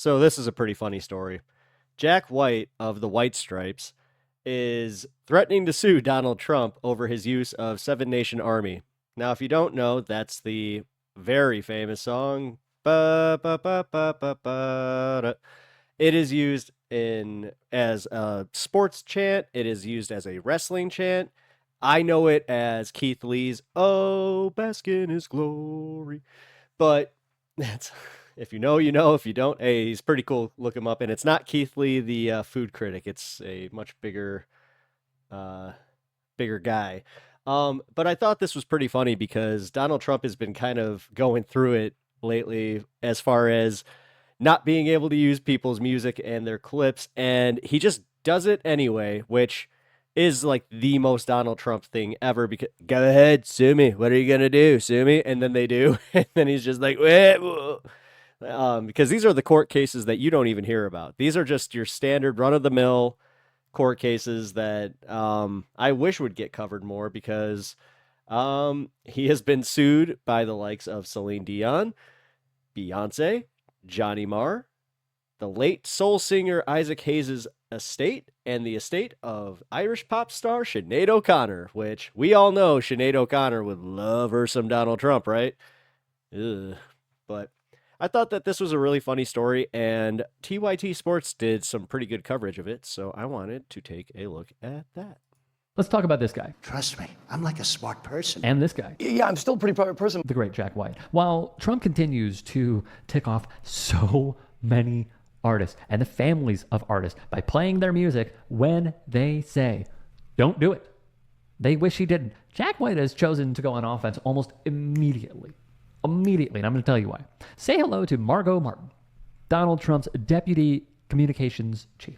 So this is a pretty funny story. Jack White of the White Stripes is threatening to sue Donald Trump over his use of Seven Nation Army. Now, if you don't know, that's the very famous song. Ba, ba, ba, ba, ba, ba, da. It is used as a sports chant. It is used as a wrestling chant. I know it as Keith Lee's "Oh, bask in his glory," but that's if you know, you know. If you don't, hey, he's pretty cool. Look him up, and it's not Keith Lee, the food critic. It's a much uh, bigger guy. But I thought this was pretty funny because Donald Trump has been kind of going through it lately as far as not being able to use people's music and their clips, and he just does it anyway, which is like the most Donald Trump thing ever. Because go ahead, sue me. What are you gonna do? Sue me? And then they do, and then he's just like, wait, because these are the court cases that you don't even hear about. These are just your standard run of the mill court cases that I wish would get covered more because he has been sued by the likes of Celine Dion, Beyonce, Johnny Marr, the late soul singer Isaac Hayes' estate, and the estate of Irish pop star Sinead O'Connor, which we all know Sinead O'Connor would love her some Donald Trump, right? Ugh. But I thought that this was a really funny story, and TYT Sports did some pretty good coverage of it, so I wanted to take a look at that. Let's talk about this guy. Trust me, I'm like a smart person. And this guy. Yeah, I'm still a pretty private person. The great Jack White. While Trump continues to tick off so many artists and the families of artists by playing their music when they say, don't do it. They wish he didn't. Jack White has chosen to go on offense almost immediately. Immediately, and I'm going to tell you why. Say hello to Margot Martin, Donald Trump's deputy communications chief.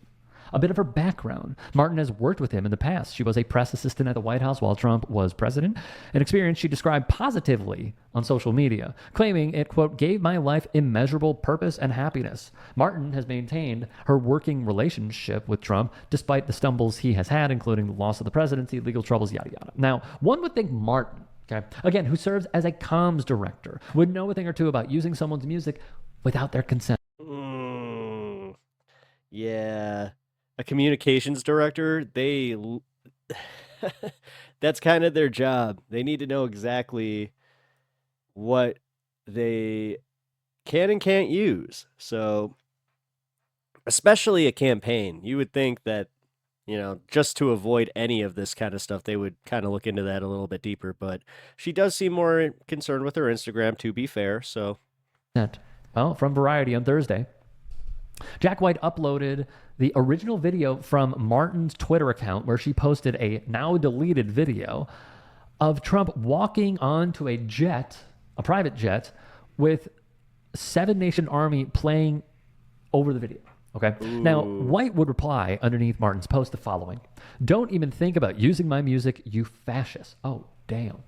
A bit of her background. Martin has worked with him in the past. She was a press assistant at the White House while Trump was president, an experience she described positively on social media, claiming it, quote, gave my life immeasurable purpose and happiness. Martin has maintained her working relationship with Trump despite the stumbles he has had, including the loss of the presidency, legal troubles, yada, yada. Now, one would think Martin, okay, again, who serves as a comms director, would know a thing or two about using someone's music without their consent. Yeah. A communications director, that's kind of their job. They need to know exactly what they can and can't use. So, especially a campaign, you would think that, just to avoid any of this kind of stuff, they would kind of look into that a little bit deeper. But she does seem more concerned with her Instagram, to be fair. So, well, from Variety on Thursday, Jack White uploaded the original video from Martin's Twitter account where she posted a now deleted video of Trump walking onto a jet, a private jet, with Seven Nation Army playing over the video. Okay. Ooh. Now, White would reply underneath Martin's post the following: "Don't even think about using my music, you fascist." Oh, damn.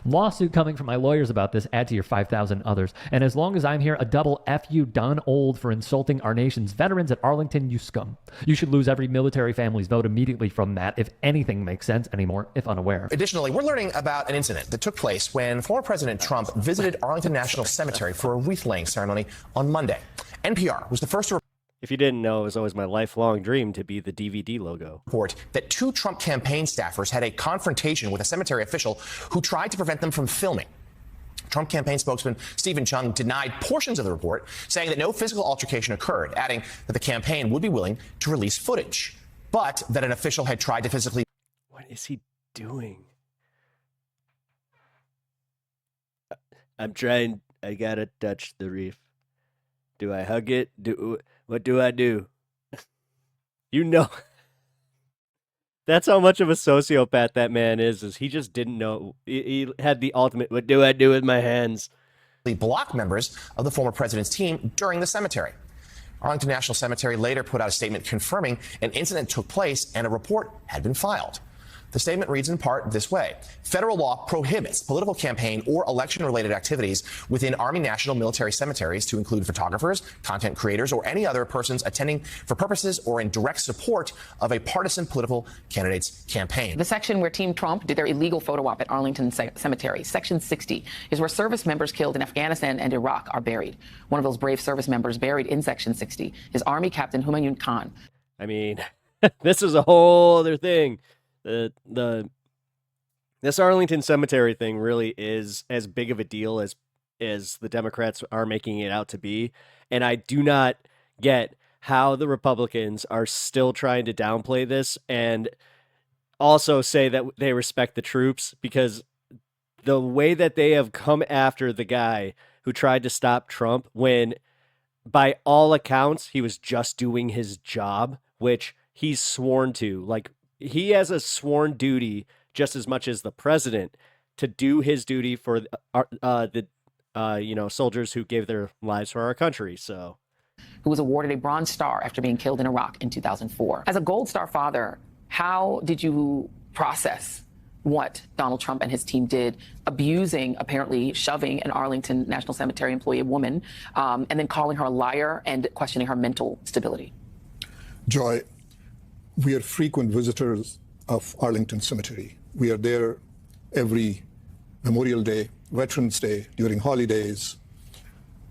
Lawsuit coming from my lawyers about this. Add to your 5,000 others. And as long as I'm here, a double F you done old for insulting our nation's veterans at Arlington, you scum. You should lose every military family's vote immediately from that, if anything makes sense anymore, if unaware. Additionally, we're learning about an incident that took place when former President Trump visited Arlington National Cemetery for a wreath-laying ceremony on Monday. NPR was the first to if you didn't know, it was always my lifelong dream to be the DVD logo. Report that two Trump campaign staffers had a confrontation with a cemetery official who tried to prevent them from filming. Trump campaign spokesman Stephen Chung denied portions of the report, saying that no physical altercation occurred, adding that the campaign would be willing to release footage, but that an official had tried to physically... What is he doing? I'm trying. I gotta touch the reef. Do I hug it? What do I do? That's how much of a sociopath that man is he just didn't know. He had the ultimate, what do I do with my hands? Blocked members of the former president's team during the cemetery. Arlington National Cemetery later put out a statement confirming an incident took place and a report had been filed. The statement reads in part this way. Federal law prohibits political campaign or election-related activities within Army National Military Cemeteries to include photographers, content creators, or any other persons attending for purposes or in direct support of a partisan political candidate's campaign. The section where Team Trump did their illegal photo op at Arlington Cemetery, Section 60, is where service members killed in Afghanistan and Iraq are buried. One of those brave service members buried in Section 60 is Army Captain Humayun Khan. I mean, this is a whole other thing. This Arlington Cemetery thing really is as big of a deal as the Democrats are making it out to be. And I do not get how the Republicans are still trying to downplay this and also say that they respect the troops, because the way that they have come after the guy who tried to stop Trump when, by all accounts, he was just doing his job, which he's sworn to. Like, he has a sworn duty just as much as the president to do his duty for the soldiers who gave their lives for our country. So, who was awarded a Bronze Star after being killed in Iraq in 2004. As a Gold Star father, how did you process what Donald Trump and his team did, abusing, apparently shoving an Arlington National Cemetery employee, a woman, and then calling her a liar and questioning her mental stability? Joy, we are frequent visitors of Arlington Cemetery. We are there every Memorial Day, Veterans Day, during holidays.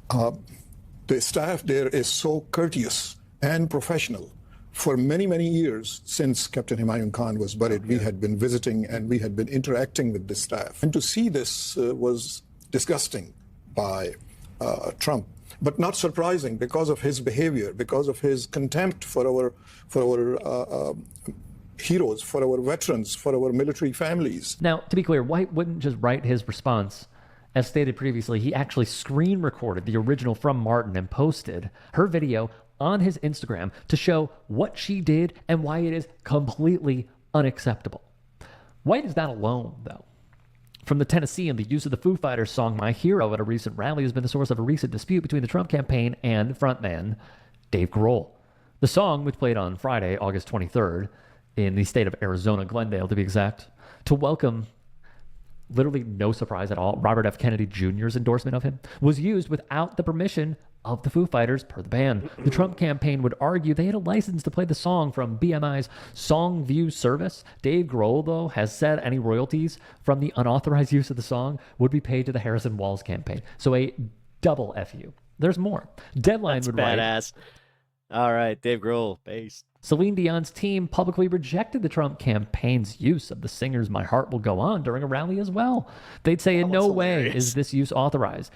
The staff there is so courteous and professional. For many, many years since Captain Humayun Khan was buried, we had been visiting and we had been interacting with the staff. And to see this was disgusting by Trump, but not surprising because of his behavior, because of his contempt for our heroes, for our veterans, for our military families. Now, to be clear, White wouldn't just write his response. As stated previously, he actually screen recorded the original from Martin and posted her video on his Instagram to show what she did and why it is completely unacceptable. White is not alone, though. From the Tennessean, the use of the Foo Fighters song My Hero at a recent rally has been the source of a recent dispute between the Trump campaign and frontman Dave Grohl. The song, which played on Friday, August 23rd, in the state of Arizona, Glendale to be exact, to welcome, literally no surprise at all, Robert F. Kennedy Jr.'s endorsement of him, was used without the permission of the Foo Fighters per the band. The Trump campaign would argue they had a license to play the song from BMI's Songview service. Dave Grohl, though, has said any royalties from the unauthorized use of the song would be paid to the Harrison Walls campaign. So a double FU. There's more. Deadline that's would badass. All right, Dave Grohl, bass. Celine Dion's team publicly rejected the Trump campaign's use of the singer's My Heart Will Go On during a rally as well. They'd say in no way is this use authorized.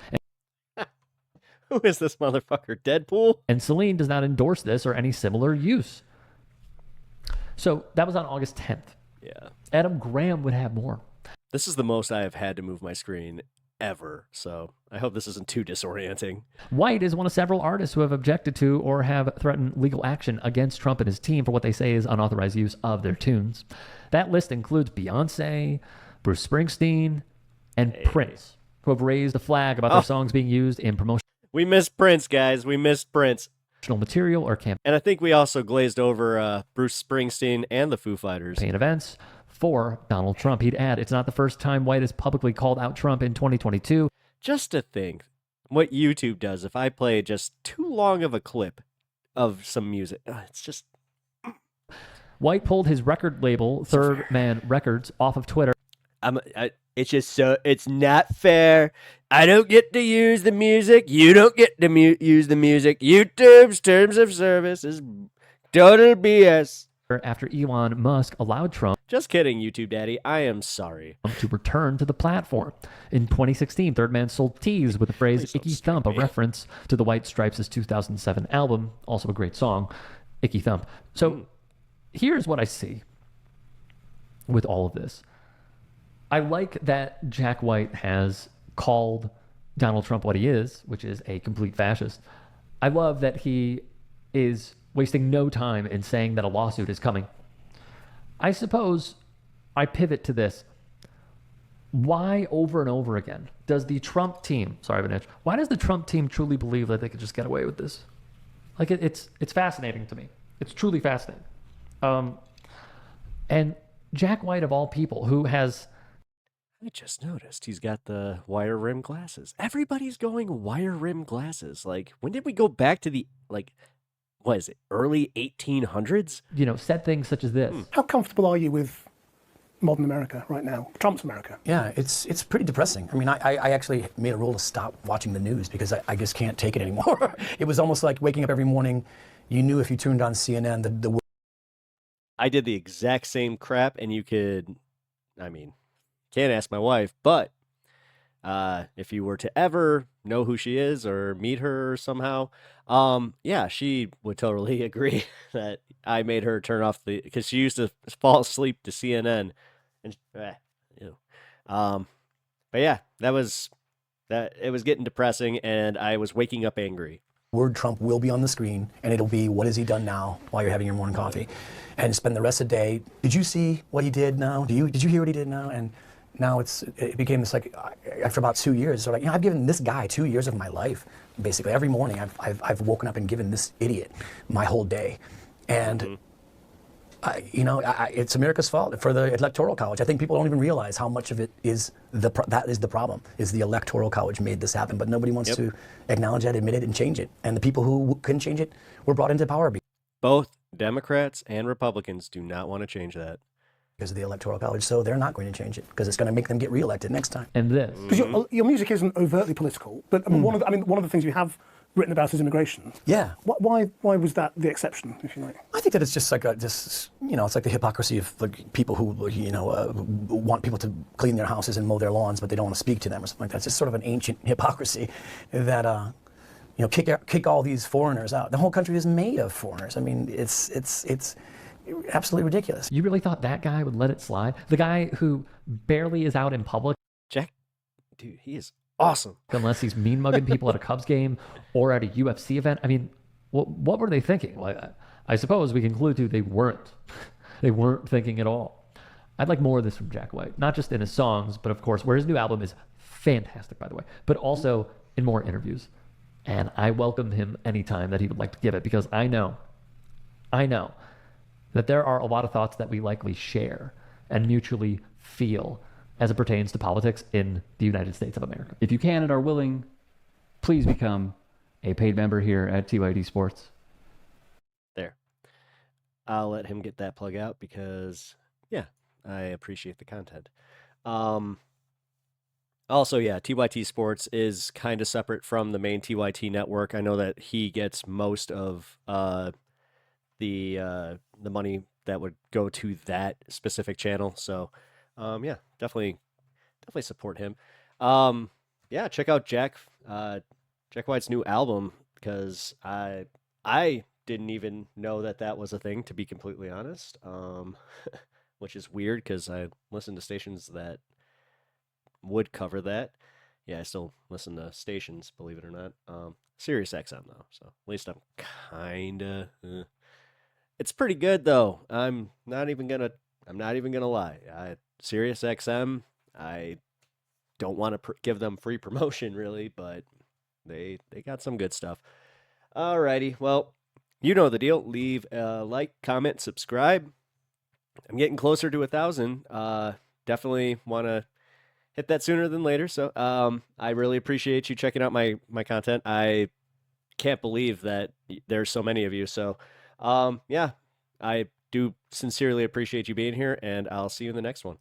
Who is this motherfucker, Deadpool? And Celine does not endorse this or any similar use. So that was on August 10th. Yeah. Adam Graham would have more. This is the most I have had to move my screen ever, so I hope this isn't too disorienting. White is one of several artists who have objected to or have threatened legal action against Trump and his team for what they say is unauthorized use of their tunes. That list includes Beyonce, Bruce Springsteen, and Prince, who have raised a flag about their songs being used in promotional We missed Prince, guys. We missed Prince. material or campaign And I think we also glazed over Bruce Springsteen and the Foo Fighters. events for Donald Trump. He'd add, it's not the first time White has publicly called out Trump in 2022. Just to think what YouTube does if I play just too long of a clip of some music. It's just... White pulled his record label, Third Man Records, off of Twitter. It's just so... It's not fair. I don't get to use the music. You don't get to use the music. YouTube's terms of service is total BS. After Elon Musk allowed Trump Just kidding, YouTube Daddy. I am sorry. to return to the platform. In 2016, Third Man sold tees with the phrase Please don't Icky scream Thump, a me. reference to the White Stripes' 2007 album, also a great song, Icky Thump. So here's what I see with all of this. I like that Jack White has called Donald Trump what he is, which is a complete fascist. I love that he is wasting no time in saying that a lawsuit is coming. I suppose I pivot to this. Why over and over again does the Trump team, sorry, Vanich, why does the Trump team truly believe that they could just get away with this? Like it's fascinating to me. It's truly fascinating. And Jack White, of all people, who has... I just noticed he's got the wire rim glasses. Everybody's going wire rim glasses. Like, when did we go back to the, like, what is it, early 1800s? Said things such as this. How comfortable are you with modern America right now, Trump's America? Yeah, it's pretty depressing. I mean, I actually made a rule to stop watching the news because I just can't take it anymore. It was almost like waking up every morning. You knew if you turned on CNN, the I did the exact same crap, and you could, I mean, can't ask my wife, but if you were to ever know who she is or meet her somehow, yeah, she would totally agree that I made her turn off because she used to fall asleep to CNN, and ew. But yeah, it was getting depressing, and I was waking up angry. word Trump will be on the screen, and it'll be, what has he done now, while you're having your morning coffee, and spend the rest of the day, did you see what he did now? Did you hear what he did now? And now it became this, like, after about 2 years, so like, I've given this guy 2 years of my life. Basically, every morning I've woken up and given this idiot my whole day, and it's America's fault for the Electoral College. I think people don't even realize how much of it is that is the problem. Is the Electoral College made this happen, but nobody wants to acknowledge that, admit it, and change it. And the people who couldn't change it were brought into power Both Democrats and Republicans do not want to change that because of the Electoral College. So they're not going to change it because it's going to make them get reelected next time. And this, because your music isn't overtly political, but one of the things you have written about is immigration. Yeah. Why was that the exception, if you like? I think that it's just like it's like the hypocrisy of like people who want people to clean their houses and mow their lawns, but they don't want to speak to them or something like that. It's just sort of an ancient hypocrisy that kick all these foreigners out. The whole country is made of foreigners. I mean, it's absolutely ridiculous. you really thought that guy would let it slide? The guy who barely is out in public, Jack, dude, he is awesome. unless he's mean mugging people at a Cubs game or at a UFC event. I mean, what were they thinking? Like, I suppose we conclude to they weren't thinking at all. I'd like more of this from Jack White, not just in his songs, but of course, where his new album is fantastic, by the way, but also in more interviews. And I welcome him anytime that he would like to give it, because I know that there are a lot of thoughts that we likely share and mutually feel as it pertains to politics in the United States of America. If you can and are willing, please become a paid member here at TYD Sports. There. I'll let him get that plug out because, yeah, I appreciate the content. Also, yeah, TYT Sports is kind of separate from the main TYT network. I know that he gets most of the money that would go to that specific channel. So, yeah, definitely support him. Yeah, check out Jack White's new album, because I didn't even know that was a thing, to be completely honest. Which is weird because I listen to stations that would cover that. Yeah, I still listen to stations, believe it or not. Sirius XM though, so at least I'm kinda. It's pretty good though. I'm not even gonna lie. Sirius XM, I don't want to give them free promotion really, but they got some good stuff. Alrighty, well, you know the deal. Leave a like, comment, subscribe. I'm getting closer to 1,000. Definitely want to hit that sooner than later. So I really appreciate you checking out my content. I can't believe that there's so many of you. So yeah, I do sincerely appreciate you being here, and I'll see you in the next one.